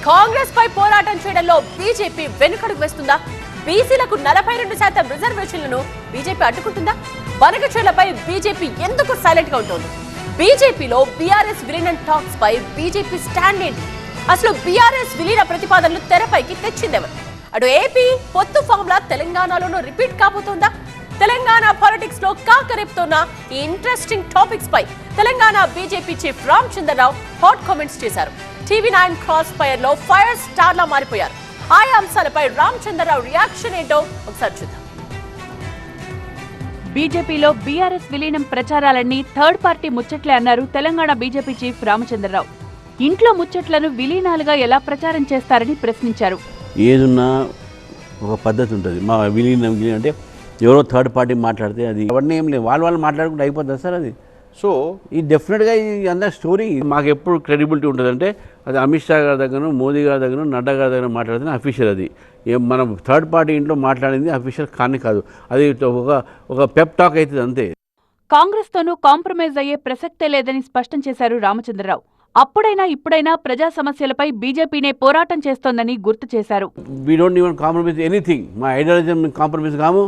కాంగ్రెస్ పై పోరాటం చేయడంలో బీజేపీ వెనుకడుగు వేస్తుందా? బీసీలకు 42% రిజర్వేషన్లను బీజేపీ అడ్డుకుంటుందా? బనకచెర్లపై బీజేపీ ఎందుకు సైలెంట్ గా ఉంటుంది? బీజేపీలో బీఆర్ఎస్ విలీనం టాక్స్ పై బీజేపీ స్టాండ్ ఏంటి? అసలు బీఆర్ఎస్ విలీన ప్రతిపాదనలు తెరపైకి తెచ్చిందెవరు? అటు ఏపీ పొత్తు ఫార్ములా తెలంగాణలోనూ రిపీట్ కాబోతోందా? తెలంగాణ పాలిటిక్స్ లో కాకరేపుతోన్న ఈ ఇంట్రెస్టింగ్ టాపిక్స్ పై Telangana BJP chief Ramachandra Rao hot comments చేశారు. TV9 క్రాస్ ఫైర్ లో ఫైర్ స్టార్ లా మారిపోయారు. ఆయా అంశాలపై రామచంద్రరావు రియాక్షన్ ఏంటో ఒకసారి చూద్దాం. బీజేపీలో బీఆర్ఎస్ విలీనం ప్రచారాలన్నీ థర్డ్ పార్టీ ముచ్చట్లే అన్నారు తెలంగాణ బీజేపీ చీఫ్ రామచంద్రరావు. ఇంట్లో ముచ్చట్లను విలీనాలుగా ఎలా ప్రచారం చేస్తారని ప్రశ్నించారు. ఏదున్నా ఒక పద్ధతి ఉంటుంది. మా విలీనం అంటే ఎవరో థర్డ్ పార్టీ మాట్లాడితే అది అవన్నీ ఏం లేదు, వాళ్ళు మాట్లాడుకుంటే అయిపోతుంది సార్ అది. సో ఈ డెఫినెట్గా ఈ అందరి స్టోరీ మాకు ఎప్పుడు క్రెడిబిలిటీ ఉంటుందంటే అది అమిత్ షా గారి దగ్గర, మోదీ గారి దగ్గర, నడ్డా గారి దగ్గర మాట్లాడితే అఫీషియల్. అది మనం థర్డ్ పార్టీ ఇంట్లో మాట్లాడింది అఫీషియల్ కాదు. అది ఒక పెప్ టాక్ అవుతుంది అంతే. కాంగ్రెస్ తోనూ కాంప్రమైజ్ అయ్యే ప్రసక్తే లేదని స్పష్టం చేశారు రామచంద్రరావు. అప్పుడైనా ఇప్పుడైనా ప్రజా సమస్యలపై బీజేపీనే పోరాటం చేస్తోందని గుర్తు చేశారు. We don't even compromise anything. మా ఐడియాలజీ కాంప్రమైజ్ కాము,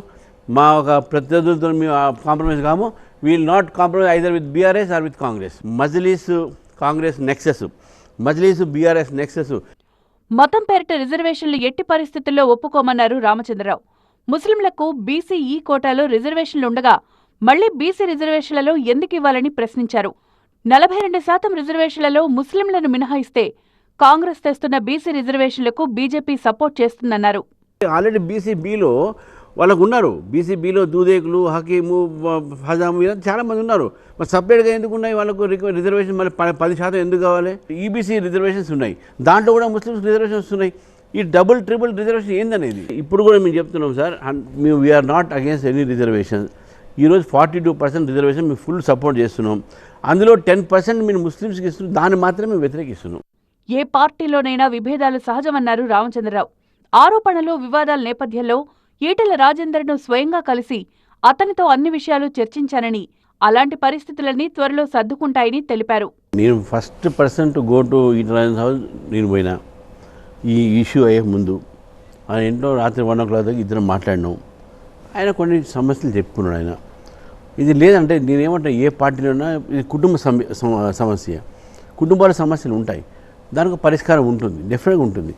మా ఒక ప్రత్యర్థులతో మేము కాంప్రమైజ్ కాము. We'll not compromise either with BRS or with Congress. Majlis Congress nexus, Majlis BRS nexus. మతం పేరిట రిజర్వేషన్లు ఎట్టి పరిస్థితుల్లో ఒప్పుకోమన్నారు రామచంద్రరావు. ముస్లింలకు బీసీ కోటాలో రిజర్వేషన్లుండగా మళ్లీ బీసీ రిజర్వేషన్లలో ఎందుకు ఇవ్వాలని ప్రశ్నించారు. 42% రిజర్వేషన్లలో ముస్లింలను మినహాయిస్తే కాంగ్రెస్ తెస్తున్న బీసీ రిజర్వేషన్లకు బీజేపీ సపోర్ట్ చేస్తుందన్నారు. ఆల్రెడీ బీసీబీలో వాళ్ళకు ఉన్నారు. బీసీబీలో దూదేకులు, హకీము, హజాము ఇలా చాలామంది ఉన్నారు. మరి సపరేట్గా ఎందుకు ఉన్నాయి వాళ్ళకు రిజర్వేషన్? మరి 10% ఎందుకు కావాలి? ఈబీసీ రిజర్వేషన్స్ ఉన్నాయి, దాంట్లో కూడా ముస్లిమ్స్ రిజర్వేషన్స్ ఉన్నాయి. ఈ డబుల్ ట్రిపుల్ రిజర్వేషన్ ఏందనేది ఇప్పుడు కూడా మేము చెప్తున్నాం సార్. మేము we are not against any reservation. ఈరోజు 42% రిజర్వేషన్ మేము ఫుల్ సపోర్ట్ చేస్తున్నాం. అందులో 10% మీరు ముస్లిమ్స్కి ఇస్తున్నాం, దాన్ని మాత్రమే మేము వ్యతిరేకిస్తున్నాం. ఏ పార్టీలోనైనా విభేదాలు సహజమన్నారు రామచంద్రరావు. ఆరోపణలు, వివాదాల నేపథ్యంలో ఈటెల రాజేందర్ను స్వయంగా కలిసి అతనితో అన్ని విషయాలు చర్చించానని, అలాంటి పరిస్థితులన్నీ త్వరలో సర్దుకుంటాయని తెలిపారు. నేను first person to go to Etela Rajender house నేను పోయినా. ఈ ఇష్యూ అయ్యే ముందు ఆయన ఇంట్లో రాత్రి 1 o'clock దాకా ఇద్దరం మాట్లాడినాం. ఆయన కొన్ని సమస్యలు చెప్పుకున్నాడు. ఆయన ఇది లేదంటే నేనేమంటే ఏ పార్టీలో ఉన్నా ఇది కుటుంబ సమస్య, కుటుంబాల సమస్యలు ఉంటాయి, దానికి పరిష్కారం ఉంటుంది, డెఫినెట్గా ఉంటుంది.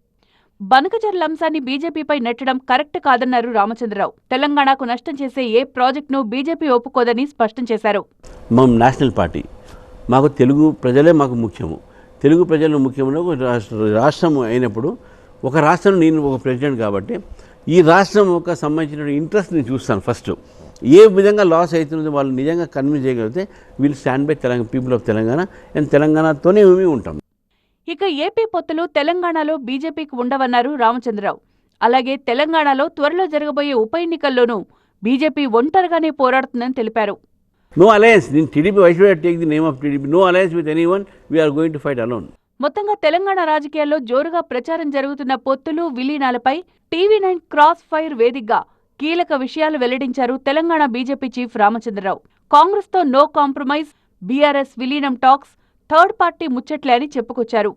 బనకచెర్ల అంశాన్ని బీజేపీపై నెట్టడం కరెక్ట్ కాదన్నారు రామచంద్రరావు. తెలంగాణకు నష్టం చేసే ఏ ప్రాజెక్టును బీజేపీ ఒప్పుకోదని స్పష్టం చేశారు. మేము నేషనల్ పార్టీ, మాకు తెలుగు ప్రజలే మాకు ముఖ్యము. తెలుగు ప్రజలు ముఖ్యమైన రాష్ట్రం అయినప్పుడు ఒక రాష్ట్రం, నేను ఒక ప్రెసిడెంట్ కాబట్టి ఈ రాష్ట్రం ఒక సంబంధించిన ఇంట్రెస్ట్ నేను చూస్తాను. ఫస్ట్ ఏ విధంగా లాస్ అవుతుందో వాళ్ళు నిజంగా కన్విన్స్ చేయగలిగితే we'll stand by Telangana, people of Telangana and తెలంగాణతోనే మేము ఉంటాం. ఇక ఏపీ పొత్తులు తెలంగాణలో బీజేపీకి ఉండవన్నారు రామచంద్రరావు. అలాగే తెలంగాణలో త్వరలో జరగబోయే ఉప ఎన్నికల్లోనూ బీజేపీ ఒంటరిగానే పోరాడుతుందని తెలిపారు. No alliance. నేను TDP, why should I take the name of TDP? No alliance with anyone. We're going to fight alone. మొత్తంగా తెలంగాణ రాజకీయాల్లో జోరుగా ప్రచారం జరుగుతున్న పొత్తులు, విలీనాలపై TV9 క్రాస్ ఫైర్ వేదికగా కీలక విషయాలు వెల్లడించారు తెలంగాణ బీజేపీ చీఫ్ రామచంద్రరావు. కాంగ్రెస్తో నో కాంప్రమైజ్, బీఆర్ఎస్ విలీనం టాక్స్ థర్డ్ పార్టీ ముచ్చట్లే అని చెప్పుకొచ్చారు.